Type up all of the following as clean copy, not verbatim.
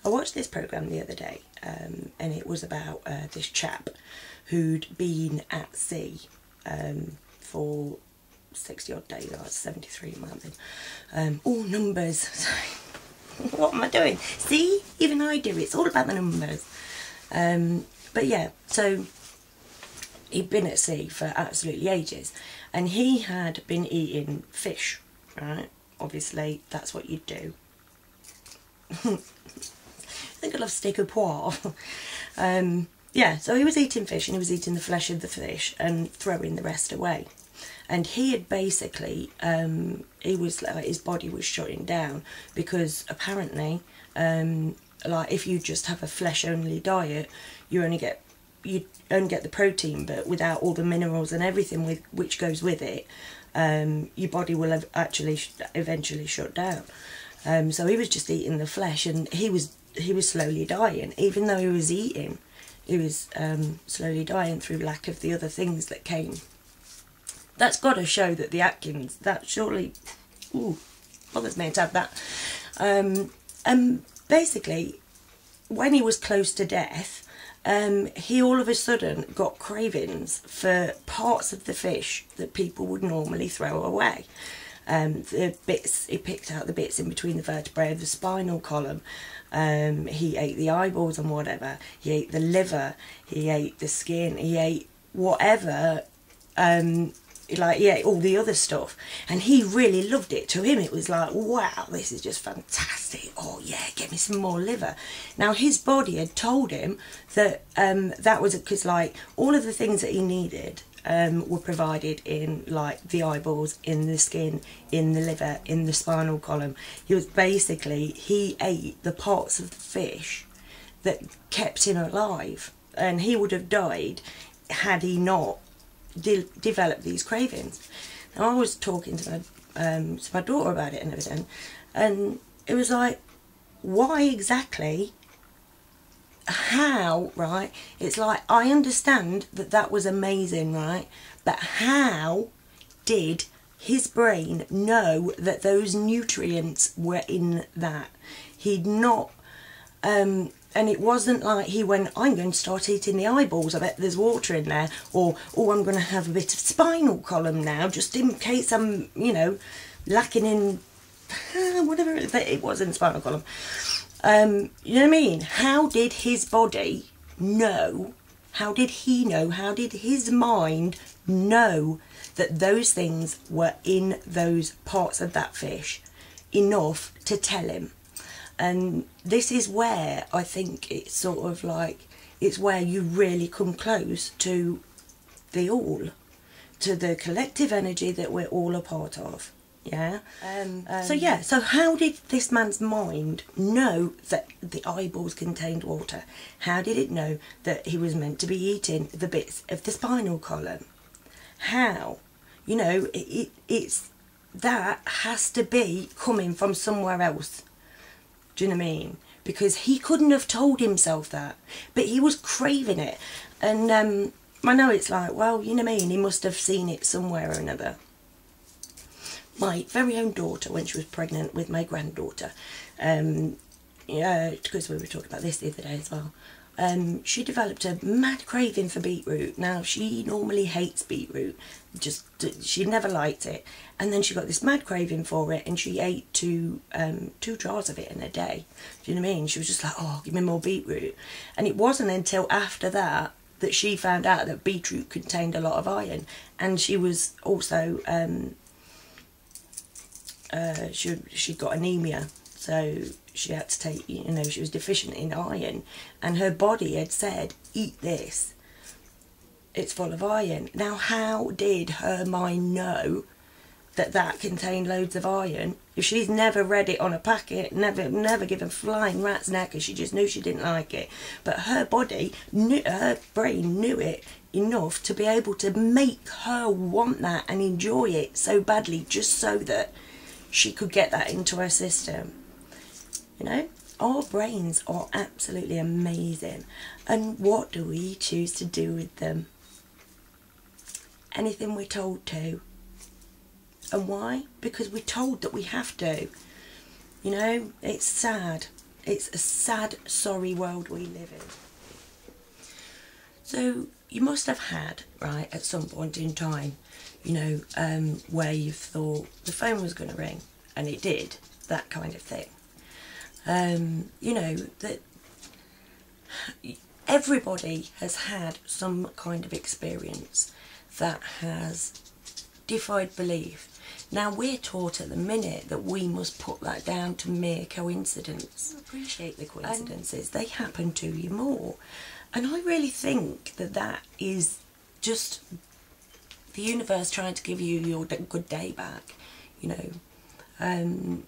I watched this programme the other day, and it was about this chap who'd been at sea for 60 odd days. I was 73 it might have been. All numbers. What am I doing? See, even I do. It's all about the numbers. But yeah, so he'd been at sea for absolutely ages, and he had been eating fish, right? Obviously, that's what you'd do. I think I love steak au poivre. Yeah, so he was eating fish, and he was eating the flesh of the fish and throwing the rest away. And he had basically, he was like, his body was shutting down because apparently, like if you just have a flesh only diet, you only get the protein, but without all the minerals and everything which goes with it, your body will actually eventually shut down. So he was just eating the flesh, and he was slowly dying. Even though he was eating, he was slowly dying through lack of the other things that came. That's got to show that the Atkins, that surely, bothers me to have that. And basically, when he was close to death, he all of a sudden got cravings for parts of the fish that people would normally throw away. The bits, he picked out the bits in between the vertebrae of the spinal column. He ate the eyeballs and whatever. He ate the liver. He ate the skin. He ate whatever. Like, he ate all the other stuff, and he really loved it. To him it was like, wow, this is just fantastic. Oh yeah, get me some more liver. Now his body had told him that that was because like all of the things that he needed were provided in like the eyeballs, in the skin, in the liver, in the spinal column. He ate the parts of the fish that kept him alive, and he would have died had he not develop these cravings. Now I was talking to my daughter about it and everything, and it was like, why exactly, how, right? It's like, I understand that was amazing, right? But how did his brain know that those nutrients were in that? He'd not and it wasn't like he went, I'm going to start eating the eyeballs, I bet there's water in there, or, oh, I'm going to have a bit of spinal column now, just in case I'm, you know, lacking in, whatever it was in spinal column. You know what I mean? How did his body know, how did he know, how did his mind know that those things were in those parts of that fish enough to tell him? And this is where I think it's sort of like, it's where you really come close to the all, to the collective energy that we're all a part of. Yeah. So how did this man's mind know that the eyeballs contained water? How did it know that he was meant to be eating the bits of the spinal column? How? You know, it's that has to be coming from somewhere else. Do you know what I mean? Because he couldn't have told himself that, but he was craving it. And I know it's like, well, you know what I mean, he must have seen it somewhere or another. My very own daughter, when she was pregnant with my granddaughter, because we were talking about this the other day as well, she developed a mad craving for beetroot. Now, she normally hates beetroot, she never liked it, and then she got this mad craving for it, and she ate two jars of it in a day. Do you know what I mean? She was just like, oh, give me more beetroot. And it wasn't until after that she found out that beetroot contained a lot of iron, and she was also she got anemia, so she had to take, you know, she was deficient in iron, and her body had said, eat this, it's full of iron. Now, how did her mind know that contained loads of iron if she's never read it on a packet, never given flying rat's neck, because she just knew she didn't like it? But her body knew, her brain knew it enough to be able to make her want that and enjoy it so badly, just so that she could get that into her system. You know, our brains are absolutely amazing, and what do we choose to do with them? Anything we're told to. And why? Because we're told that we have to. You know, it's sad. It's a sad, sorry world we live in. So you must have had, right, at some point in time, you know, where you've thought the phone was going to ring, and it did, that kind of thing. You know, that everybody has had some kind of experience that has defied belief. Now we're taught at the minute that we must put that down to mere coincidence. Appreciate the coincidences, they happen to you more. And I really think that that is just the universe trying to give you your good day back, you know.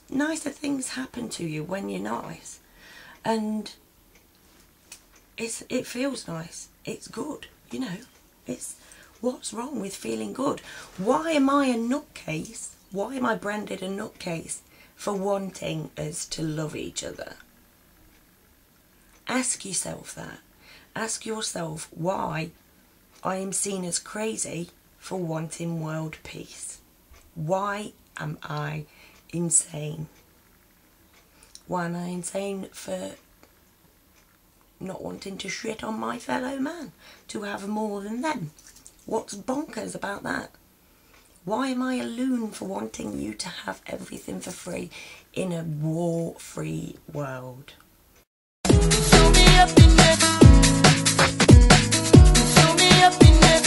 Nicer things happen to you when you're nice. And it feels nice, it's good, you know. It's what's wrong with feeling good? Why am I a nutcase? Why am I branded a nutcase for wanting us to love each other? Ask yourself that. Ask yourself why I am seen as crazy for wanting world peace. Why am I insane? Why am I insane for not wanting to shit on my fellow man, to have more than them? What's bonkers about that? Why am I a loon for wanting you to have everything for free in a war-free world? Show me up in it. Show me up in it.